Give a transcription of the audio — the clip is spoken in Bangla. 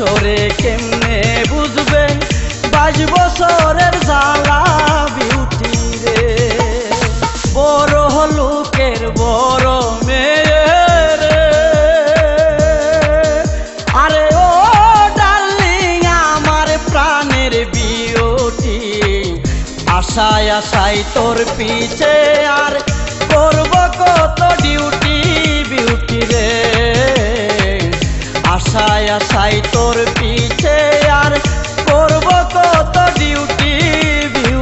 তোরে কেমনে বুঝবে 22 বছরের জ্বালা বিউটি রে। বড় লোকের বড় মেয়ে রে, আরে ও ডার্লিং আমার প্রাণের বিউটি। আশায় আশায় তোর পিছে আর করব কত ডিউটি বিউটি রে। আশায় আশায় তোর পিছে আর করব কত ডিউটি